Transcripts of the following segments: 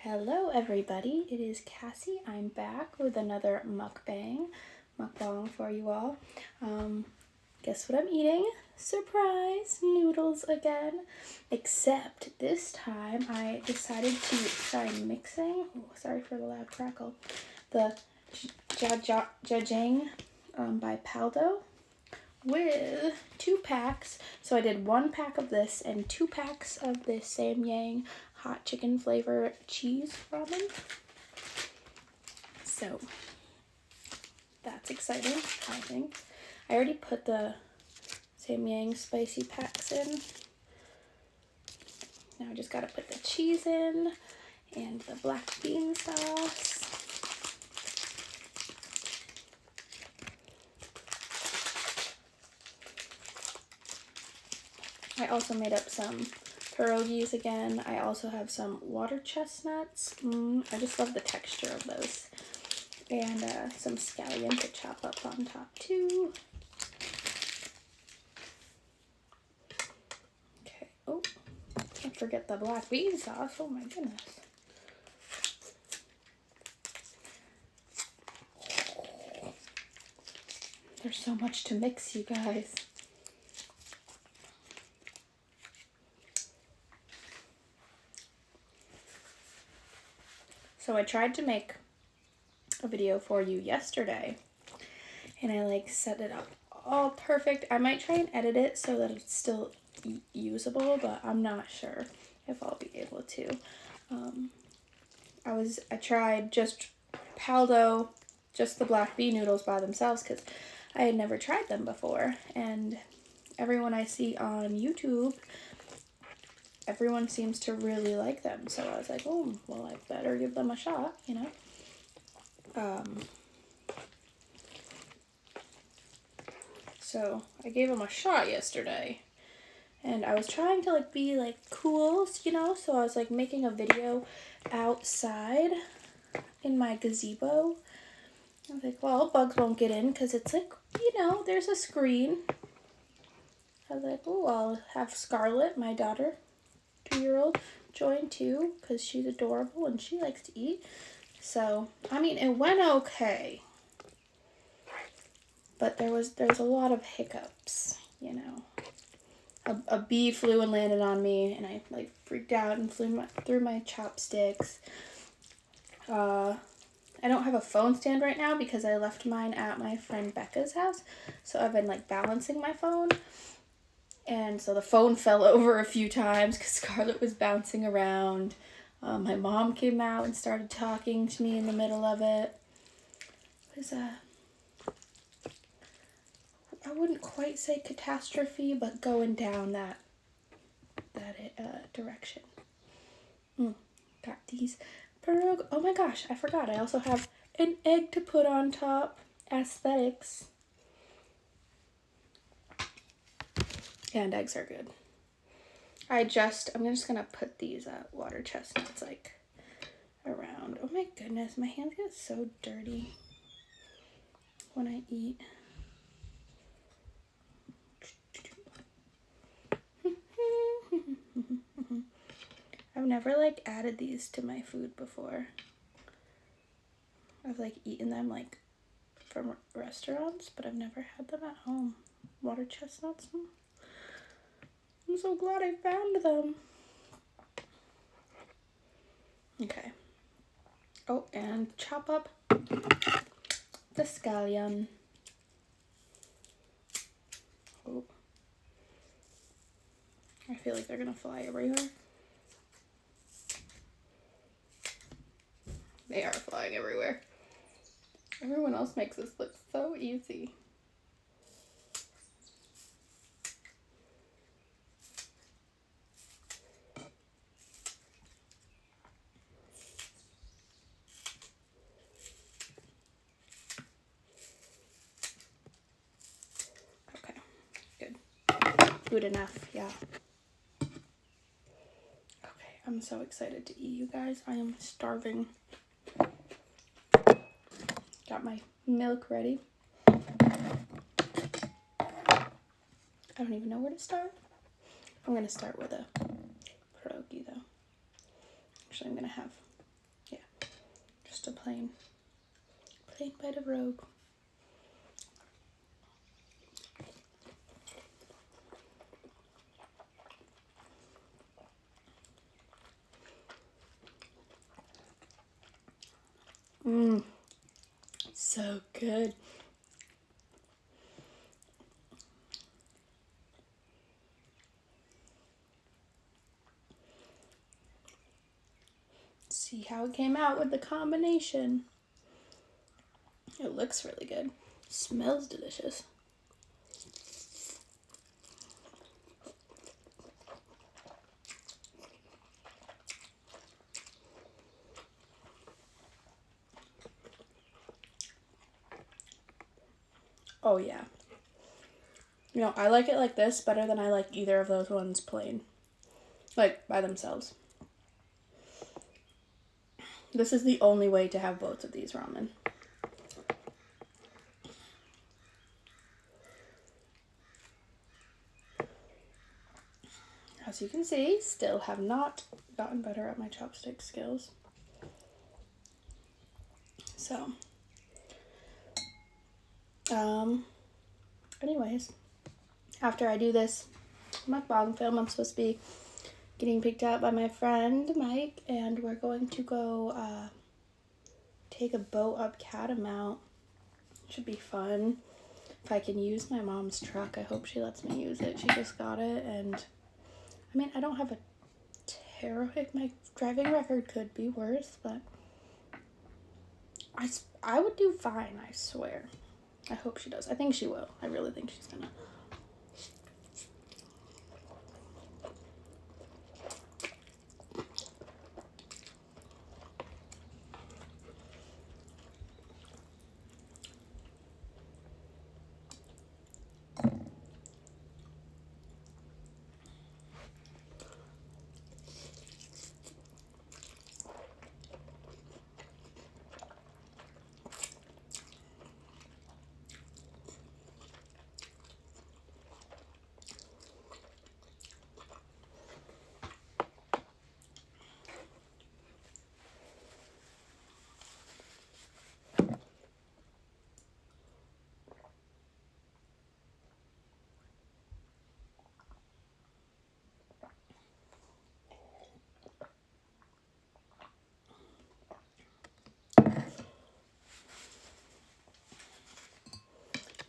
Hello everybody, it is Cassie. I'm back with another mukbang for you all. Guess what I'm eating? Surprise! Noodles again. Except this time I decided to try mixing, sorry for the loud crackle, the Jajang by Paldo with 2 packs. So I did 1 pack of this and 2 packs of this Samyang hot chicken flavor cheese ramen. So that's exciting, I think. I already put the Samyang spicy packs in. Now I just gotta put the cheese in and the black bean sauce. I also made up some pierogies again. I also have some water chestnuts. I just love the texture of those. And some scallion to chop up on top too. Okay, oh, can't forget the black bean sauce. Oh my goodness. There's so much to mix, you guys. So I tried to make a video for you yesterday and I set it up all perfect. I might try and edit it so that it's still usable, but I'm not sure if I'll be able to. I tried just Paldo, just the black bean noodles by themselves because I had never tried them before, and everyone I see on YouTube, everyone seems to really like them, so I was like, oh, well, I better give them a shot, you know? So I gave them a shot yesterday, and I was trying to be cool, you know, so I was making a video outside in my gazebo. I was like, well, bugs won't get in because it's you know, there's a screen. I was like, oh, I'll have Scarlett, my daughter, 2-year-old, join too because she's adorable and she likes to eat. So, I mean, it went okay, but there's a lot of hiccups, you know. A bee flew and landed on me, and I freaked out and threw my chopsticks. I don't have a phone stand right now because I left mine at my friend Becca's house, so I've been balancing my phone. And so the phone fell over a few times because Scarlett was bouncing around. My mom came out and started talking to me in the middle of it. It was I wouldn't quite say catastrophe, but going down that direction. Got these pierogi. Oh my gosh, I forgot. I also have an egg to put on top. Aesthetics. And eggs are good. I'm just gonna put these water chestnuts around. Oh my goodness, my hands get so dirty when I eat. I've never added these to my food before. I've eaten them from restaurants, but I've never had them at home. Water chestnuts. I'm so glad I found them. Okay. Oh, and chop up the scallion. Oh. I feel like they're gonna fly everywhere. They are flying everywhere. Everyone else makes this look so easy. Okay, good. Good enough, yeah. Okay, I'm so excited to eat, you guys. I am starving. Got my milk ready. I don't even know where to start. I'm gonna start with a pierogi though. Actually, I'm gonna have Just a plain bite of rogue. So good. See how it came out with the combination. It looks really good. Smells delicious. Oh yeah. You know, I like it like this better than I like either of those ones plain. Like, by themselves. This is the only way to have both of these ramen. As you can see, still have not gotten better at my chopstick skills. So, anyways, after I do this mukbang film, I'm supposed to be getting picked up by my friend Mike, and we're going to go take a boat up Catamount. Should be fun. If I can use my mom's truck, I hope she lets me use it. She just got it, and I mean, I don't have a terrible, my driving record could be worse, but I would do fine, I swear. I hope she does. I think she will. I really think she's gonna.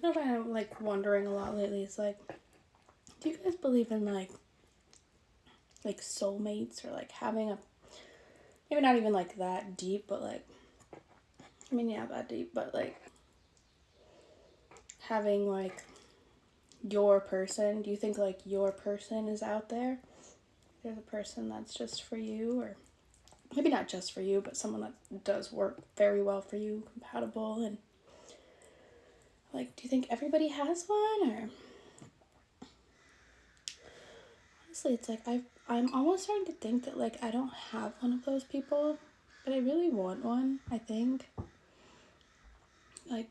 You know what I'm like wondering a lot lately is like, do you guys believe in like soulmates, or like having a, maybe not even like that deep, but like, I mean, yeah, that deep, but like having like your person? Do you think like your person is out there? There's a person that's just for you, or maybe not just for you, but someone that does work very well for you, compatible, and like, do you think everybody has one? Or honestly, it's like I'm almost starting to think that like I don't have one of those people, but I really want one. I think like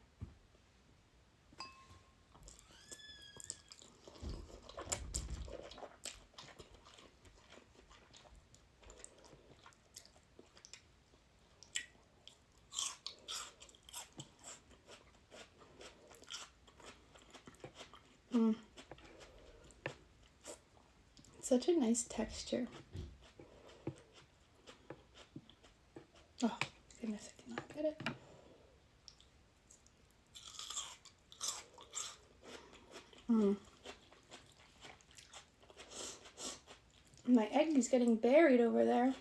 such a nice texture. Oh goodness, I cannot get it. My egg is getting buried over there.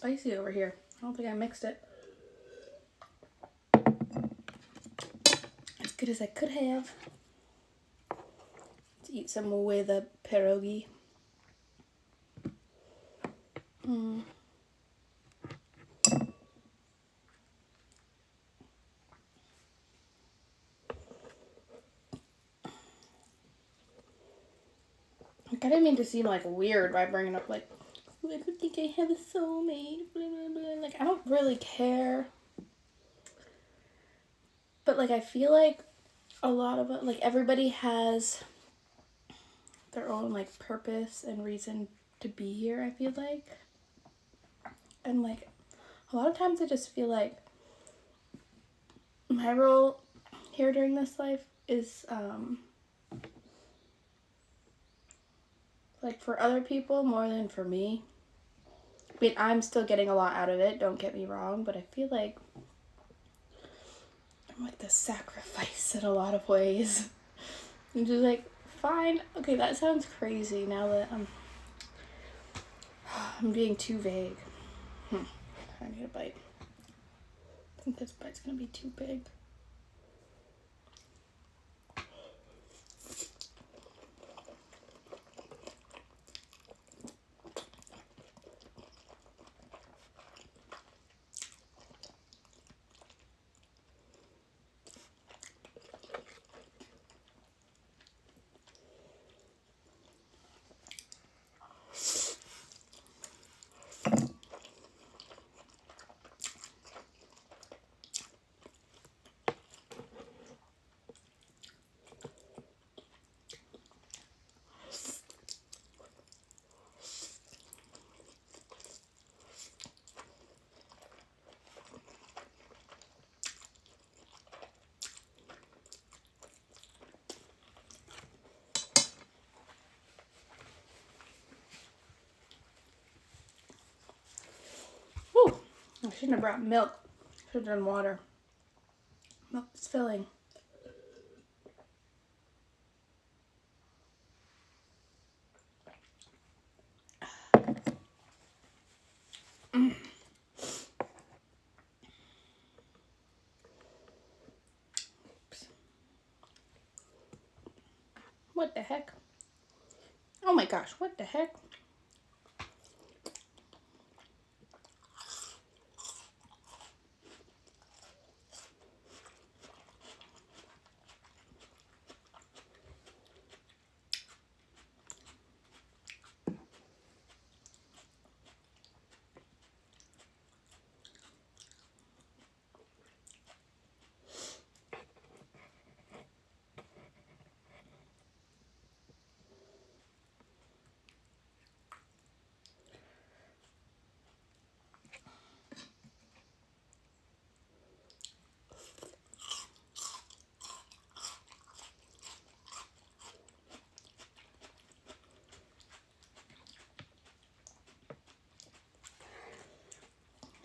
spicy over here. I don't think I mixed it as good as I could have. Let's eat some with a pierogi. I didn't mean to seem like weird by bringing up like, I don't think I have a soulmate, blah, blah, blah. Like, I don't really care. But, like, I feel like a lot of it, like, everybody has their own, like, purpose and reason to be here, I feel like. And, like, a lot of times I just feel like my role here during this life is, like, for other people more than for me. I mean, I'm still getting a lot out of it, don't get me wrong, but I feel like I'm like the sacrifice in a lot of ways. I'm just like, fine, okay, that sounds crazy now that I'm being too vague. I need a bite. I think this bite's gonna be too big. Whew, I shouldn't have brought milk. Should have done water. Milk is filling. What the heck? Oh my gosh, what the heck?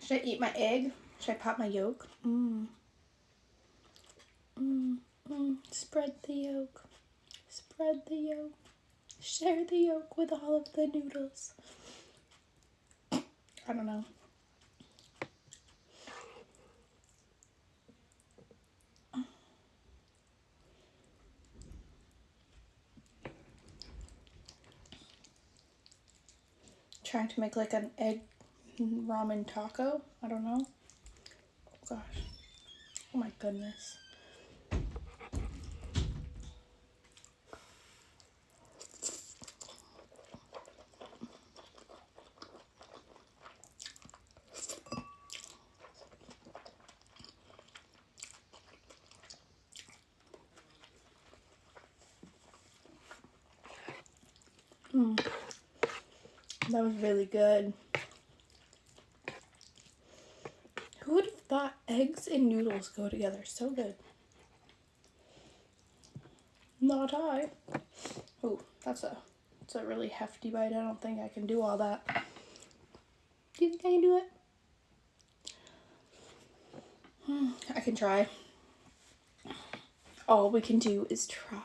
Should I eat my egg? Should I pop my yolk? Spread the yolk. Spread the yolk. Share the yolk with all of the noodles. I don't know. Trying to make like an egg ramen taco. I don't know. Oh gosh. Oh my goodness. That was really good. Who would have thought eggs and noodles go together so good? Not I. Oh, that's a really hefty bite. I don't think I can do all that. Do you think I can do it? I can try. All we can do is try.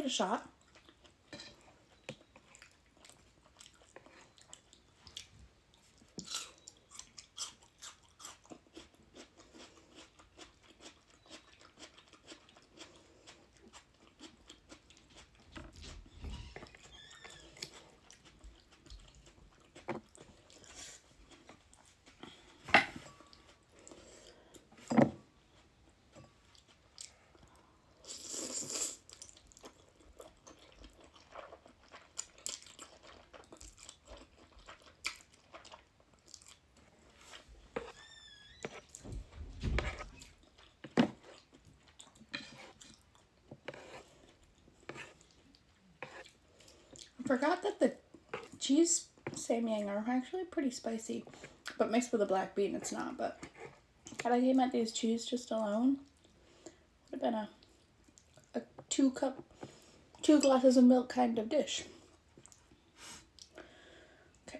it a shot. I forgot that the cheese Samyang are actually pretty spicy, but mixed with a black bean it's not. But had I came at these cheese just alone, would have been a 2 glasses of milk kind of dish. Okay.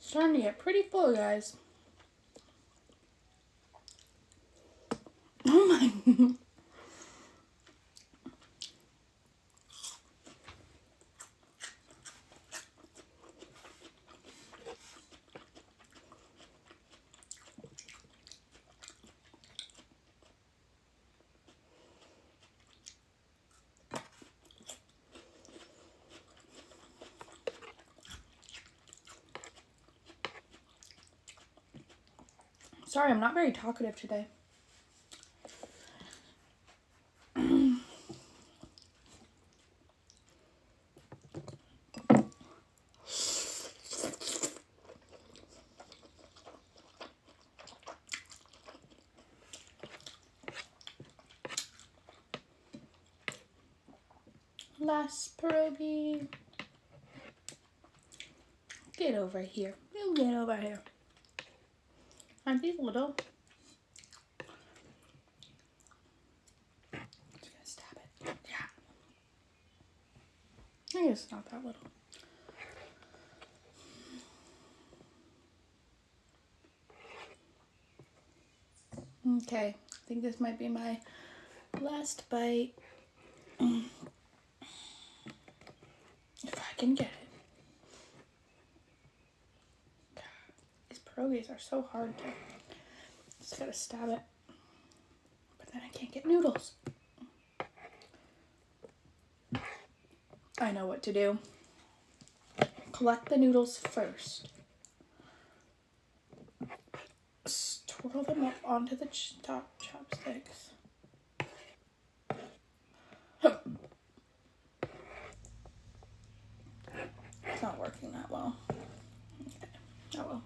Starting to get pretty full, guys. Oh my. Sorry, I'm not very talkative today. Last pierogi. Get over here. You get over here. Aren't these little? Just gonna stab it. Yeah. I guess it's not that little. Okay, I think this might be my last bite. If I can get it. These pierogies are so hard to. Just gotta stab it. But then I can't get noodles. I know what to do. Collect the noodles first. Twirl them up onto the top chopsticks. It's not working that well. Okay. Oh well.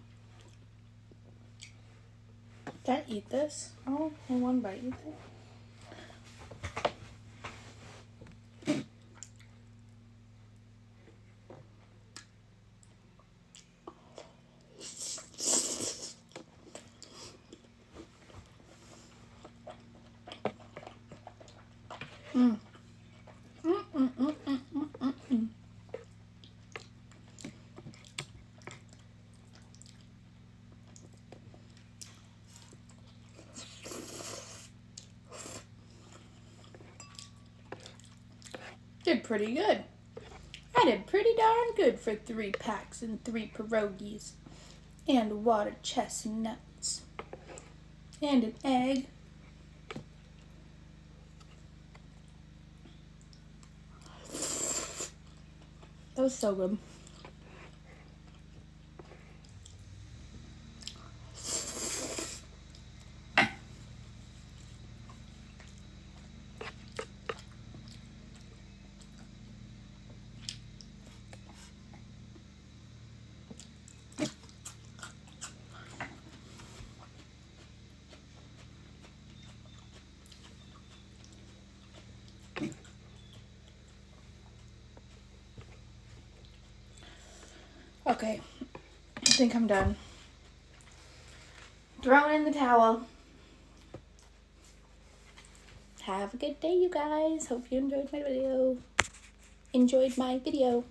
Can I eat this? Oh, in one bite, you think? Did pretty good. I did pretty darn good for 3 packs and 3 pierogies. And watered chestnuts. And an egg. That was so good. Okay, I think I'm done. Throwing in the towel. have a good day, you guys. Hope you enjoyed my video.